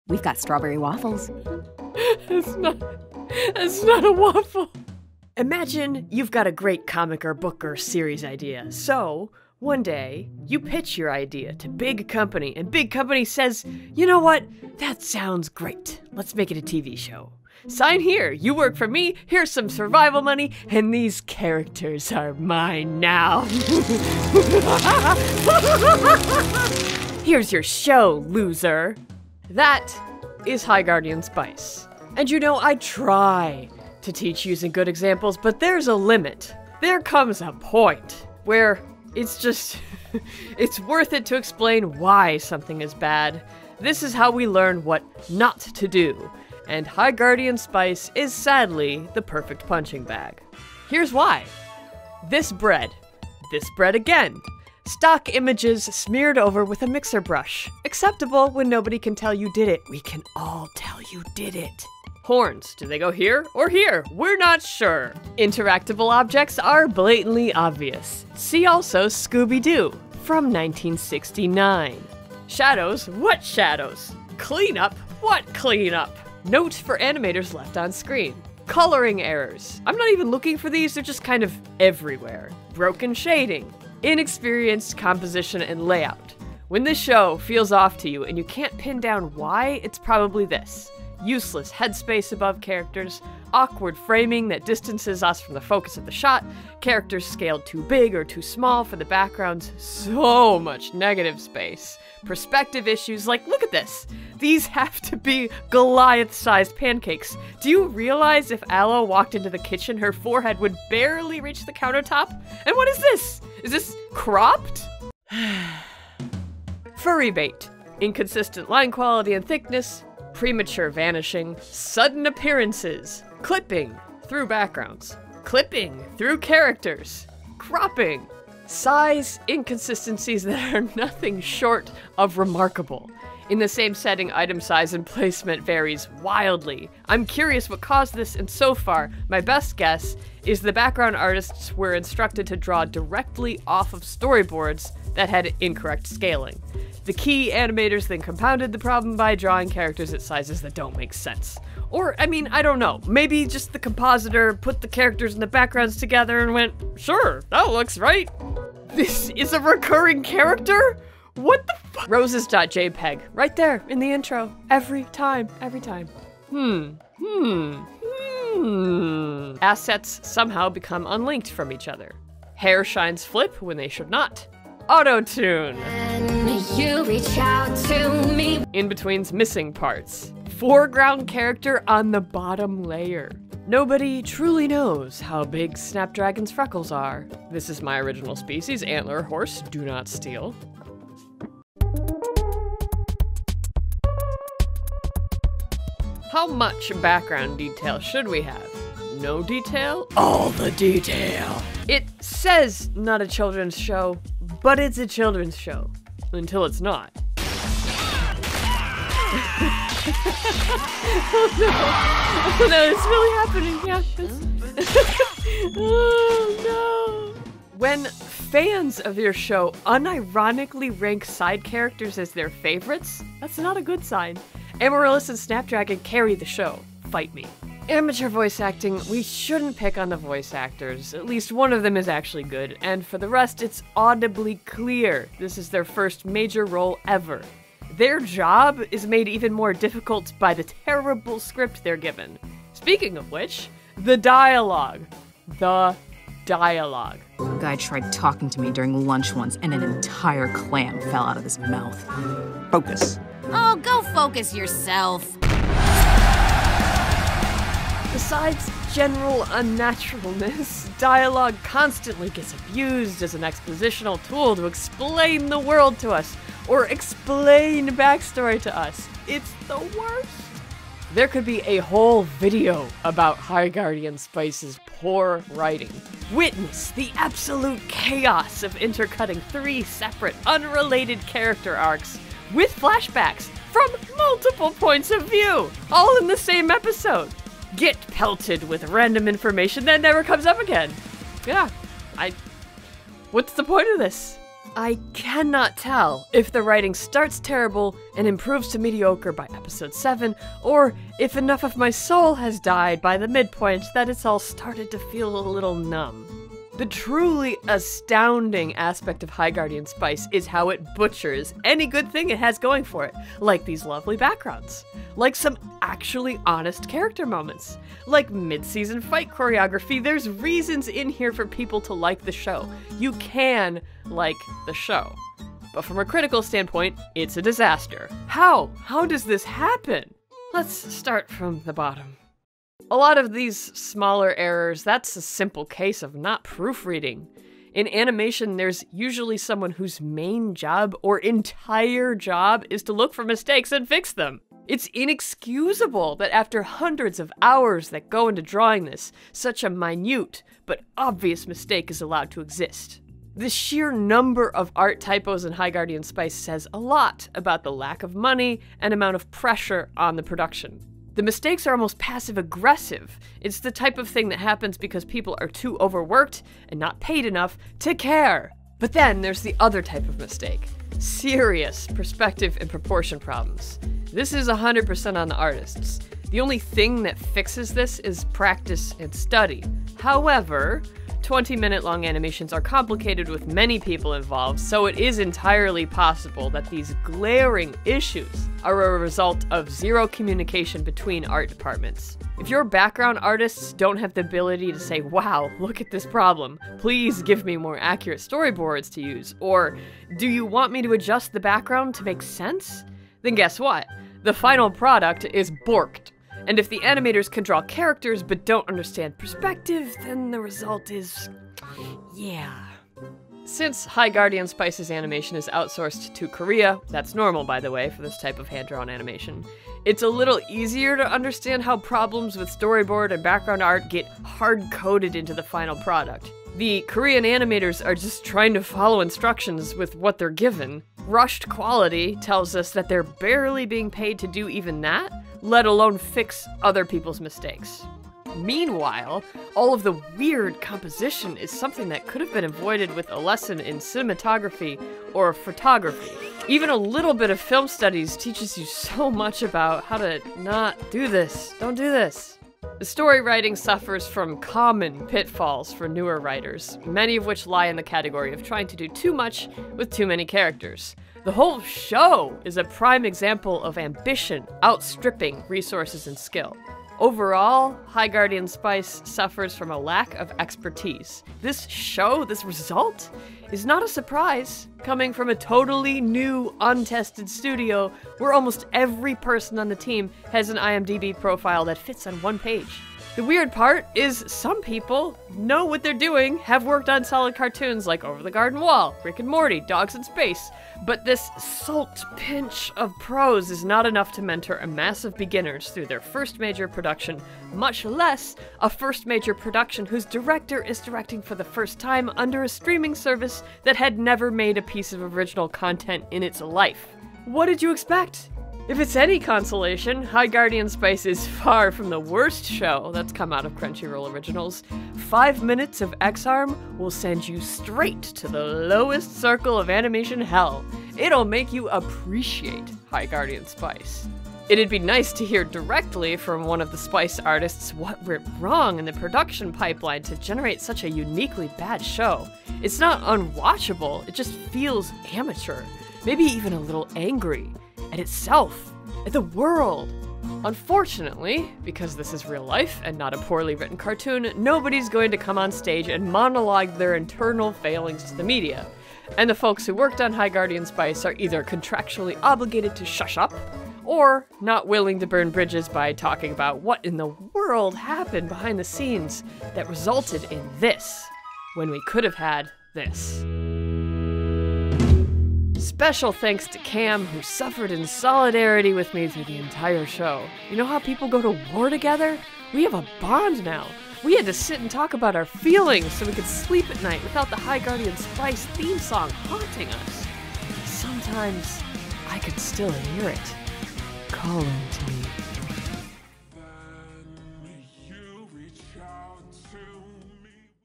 We've got strawberry waffles. It's not a waffle. Imagine you've got a great comic or book or series idea. So, one day, you pitch your idea to big company, and big company says, you know what? That sounds great. Let's make it a TV show. Sign here. You work for me. Here's some survival money, and these characters are mine now. Here's your show, loser. That is High Guardian Spice. And you know, I try to teach using good examples, but there's a limit. There comes a point where it's just, it's worth it to explain why something is bad. This is how we learn what not to do. And High Guardian Spice is sadly the perfect punching bag. Here's why. This bread again. Stock images smeared over with a mixer brush. Acceptable when nobody can tell you did it. We can all tell you did it. Horns, do they go here or here? We're not sure. Interactable objects are blatantly obvious. See also Scooby-Doo from 1969. Shadows, what shadows? Cleanup, what cleanup? Note for animators left on screen. Coloring errors. I'm not even looking for these, they're just kind of everywhere. Broken shading. Inexperienced composition and layout. When this show feels off to you and you can't pin down why, it's probably this. Useless headspace above characters, awkward framing that distances us from the focus of the shot, characters scaled too big or too small for the backgrounds, so much negative space. Perspective issues like, look at this! These have to be Goliath-sized pancakes. Do you realize if Aloe walked into the kitchen, her forehead would barely reach the countertop? And what is this? Is this cropped? Furry bait. Inconsistent line quality and thickness, premature vanishing, sudden appearances, clipping through backgrounds, clipping through characters, cropping, size inconsistencies that are nothing short of remarkable. In the same setting, item size and placement varies wildly. I'm curious what caused this, and so far, my best guess is the background artists were instructed to draw directly off of storyboards that had incorrect scaling. The key animators then compounded the problem by drawing characters at sizes that don't make sense. Or, I mean, I don't know. Maybe just the compositor put the characters and the backgrounds together and went, sure, that looks right. This is a recurring character? What the fuck? Roses.jpg, right there in the intro. Every time. Assets somehow become unlinked from each other. Hair shines flip when they should not. Auto-tune. You reach out to me. In-betweens missing parts. Foreground character on the bottom layer. Nobody truly knows how big Snapdragon's freckles are. This is my original species, antler horse, do not steal. How much background detail should we have? No detail? All the detail! It says not a children's show, but it's a children's show. Until it's not. Oh no, it's really happening, yeah. Oh no. When fans of your show unironically rank side characters as their favorites, that's not a good sign. Amaryllis and Snapdragon carry the show. Fight me. Amateur voice acting, we shouldn't pick on the voice actors. At least one of them is actually good, and for the rest, it's audibly clear this is their first major role ever. Their job is made even more difficult by the terrible script they're given. Speaking of which, the dialogue. The dialogue. A guy tried talking to me during lunch once, and an entire clam fell out of his mouth. Focus. Oh, go focus yourself. Besides general unnaturalness, dialogue constantly gets abused as an expositional tool to explain the world to us, or explain backstory to us. It's the worst. There could be a whole video about High Guardian Spice's poor writing. Witness the absolute chaos of intercutting 3 separate, unrelated character arcs with flashbacks from multiple points of view, all in the same episode. Get pelted with random information that never comes up again. Yeah, what's the point of this? I cannot tell if the writing starts terrible and improves to mediocre by episode 7, or if enough of my soul has died by the midpoint that it's all started to feel a little numb. The truly astounding aspect of High Guardian Spice is how it butchers any good thing it has going for it, like these lovely backgrounds, like some actually honest character moments, like mid-season fight choreography. There's reasons in here for people to like the show. You can like the show. But from a critical standpoint, it's a disaster. How? How does this happen? Let's start from the bottom. A lot of these smaller errors, that's a simple case of not proofreading. In animation, there's usually someone whose main job or entire job is to look for mistakes and fix them. It's inexcusable that after hundreds of hours that go into drawing this, such a minute but obvious mistake is allowed to exist. The sheer number of art typos in High Guardian Spice says a lot about the lack of money and amount of pressure on the production. The mistakes are almost passive-aggressive. It's the type of thing that happens because people are too overworked and not paid enough to care. But then there's the other type of mistake. Serious perspective and proportion problems. This is 100% on the artists. The only thing that fixes this is practice and study. However, 20-minute-long animations are complicated with many people involved, so it is entirely possible that these glaring issues are a result of zero communication between art departments. If your background artists don't have the ability to say, wow, look at this problem, please give me more accurate storyboards to use, or do you want me to adjust the background to make sense? Then guess what? The final product is borked. And if the animators can draw characters but don't understand perspective, then the result is... yeah. Since High Guardian Spice's animation is outsourced to Korea, that's normal by the way for this type of hand-drawn animation, it's a little easier to understand how problems with storyboard and background art get hard-coded into the final product. The Korean animators are just trying to follow instructions with what they're given. Rushed quality tells us that they're barely being paid to do even that, let alone fix other people's mistakes. Meanwhile, all of the weird composition is something that could have been avoided with a lesson in cinematography or photography. Even a little bit of film studies teaches you so much about how to not do this. Don't do this. The story writing suffers from common pitfalls for newer writers, many of which lie in the category of trying to do too much with too many characters. The whole show is a prime example of ambition outstripping resources and skill. Overall, High Guardian Spice suffers from a lack of expertise. This show, this result, is not a surprise, coming from a totally new, untested studio where almost every person on the team has an IMDb profile that fits on one page. The weird part is some people know what they're doing, have worked on solid cartoons like Over the Garden Wall, Rick and Morty, Dogs in Space, but this salt pinch of prose is not enough to mentor a mass of beginners through their first major production, much less a first major production whose director is directing for the first time under a streaming service that had never made a piece of original content in its life. What did you expect? If it's any consolation, High Guardian Spice is far from the worst show that's come out of Crunchyroll Originals. 5 minutes of X-Arm will send you straight to the lowest circle of animation hell. It'll make you appreciate High Guardian Spice. It'd be nice to hear directly from one of the Spice artists what went wrong in the production pipeline to generate such a uniquely bad show. It's not unwatchable, it just feels amateur, maybe even a little angry. At itself, at the world. Unfortunately, because this is real life and not a poorly written cartoon, nobody's going to come on stage and monologue their internal failings to the media. And the folks who worked on High Guardian Spice are either contractually obligated to shush up, or not willing to burn bridges by talking about what in the world happened behind the scenes that resulted in this, when we could have had this. Special thanks to Cam, who suffered in solidarity with me through the entire show. You know how people go to war together? We have a bond now. We had to sit and talk about our feelings so we could sleep at night without the High Guardian Spice theme song haunting us. Sometimes I could still hear it calling to me.